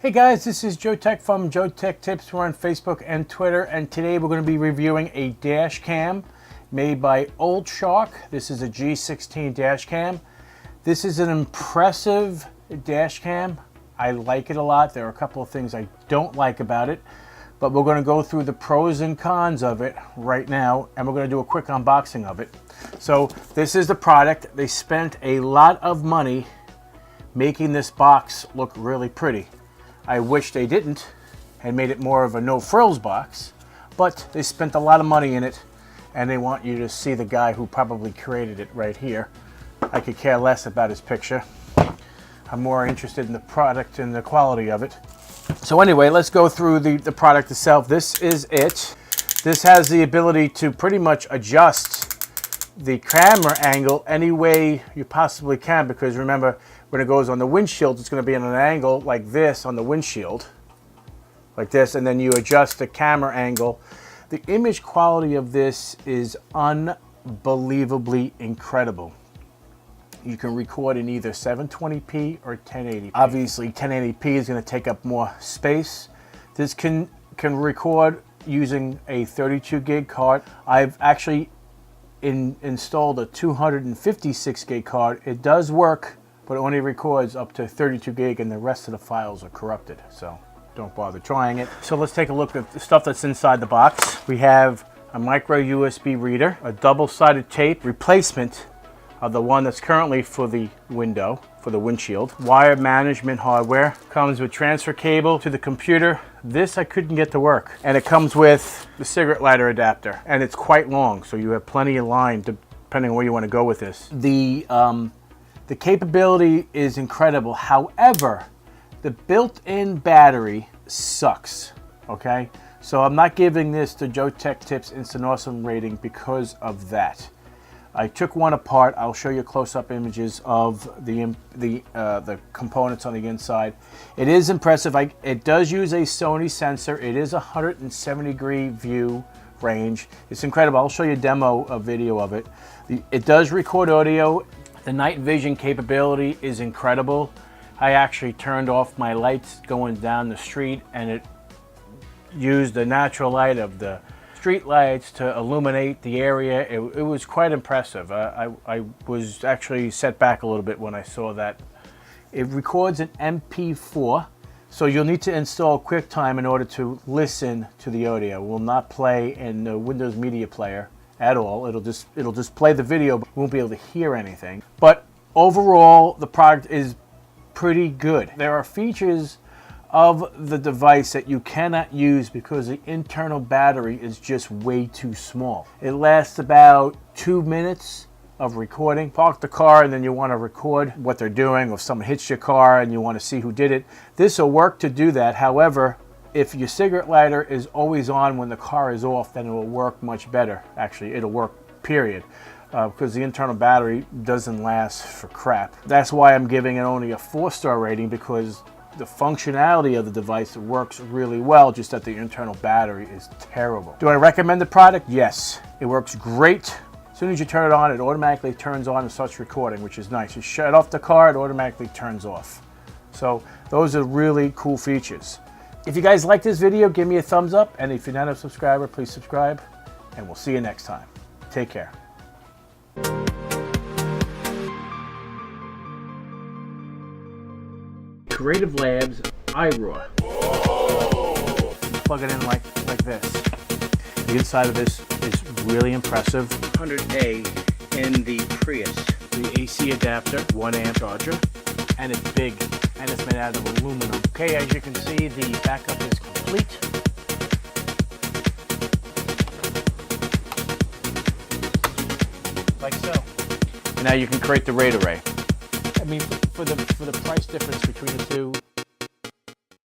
Hey guys, this is Joeteck from JoeteckTips. We're on Facebook and Twitter, and today we're going to be reviewing a dash cam made by OldShark. This is a G16 dash cam. This is an impressive dash cam. I like it a lot. There are a couple of things I don't like about it, but we're going to go through the pros and cons of it right now, and we're going to do a quick unboxing of it. So this is the product. They spent a lot of money making this box look really pretty. I wish they didn't and made it more of a no-frills box, but they spent a lot of money in it, and they want you to see the guy who probably created it right here. I could care less about his picture. I'm more interested in the product and the quality of it. So anyway, let's go through the product itself. This is it. This has the ability to pretty much adjust the camera angle any way you possibly can, because remember, when it goes on the windshield, it's going to be at an angle like this on the windshield, like this, and then you adjust the camera angle. The image quality of this is unbelievably incredible. You can record in either 720p or 1080p. Obviously, 1080p is going to take up more space. This can record using a 32 gig card. I've actually installed a 256 gig card. It does work, but it only records up to 32 gig and the rest of the files are corrupted, so don't bother trying it. So let's take a look at the stuff that's inside the box. We have a micro USB reader, a double-sided tape replacement of the one that's currently for the window, for the windshield. Wire management hardware. Comes with transfer cable to the computer. This I couldn't get to work. And it comes with the cigarette lighter adapter, and it's quite long, so you have plenty of line depending on where you want to go with this. The capability is incredible. However, the built-in battery sucks, okay? So I'm not giving this the JoeteckTips Instant Awesome rating because of that. I took one apart. I'll show you close-up images of the components on the inside. It is impressive. It does use a Sony sensor. It is a 170-degree view range. It's incredible. I'll show you a video of it. It does record audio. The night vision capability is incredible. I actually turned off my lights going down the street, and it used the natural light of the street lights to illuminate the area. It was quite impressive. I was actually set back a little bit when I saw that. It records an MP4, so you'll need to install QuickTime in order to listen to the audio. It will not play in the Windows Media Player at all. It'll just play the video, but you won't be able to hear anything. But overall, the product is pretty good. There are features of the device that you cannot use because the internal battery is just way too small. It lasts about 2 minutes of recording. Park the car and then you want to record what they're doing, or if someone hits your car and you want to see who did it. This will work to do that. However, if your cigarette lighter is always on when the car is off, then it will work much better. Actually, it'll work, period. Because the internal battery doesn't last for crap. That's why I'm giving it only a 4-star rating, because the functionality of the device works really well, just that the internal battery is terrible. Do I recommend the product? Yes. It works great. As soon as you turn it on, it automatically turns on and starts recording, which is nice. You shut off the car, it automatically turns off. So those are really cool features. If you guys like this video, give me a thumbs up, and if you're not a subscriber, please subscribe, and we'll see you next time. Take care. Creative Labs iRaw. Plug it in like this. The inside of this is really impressive. 100A in the Prius. The AC adapter, 1 amp charger, and it's big, and it's made out of aluminum. Okay, as you can see, the backup is complete. Like so. And now you can create the RAID array. I mean, for the price difference between the two,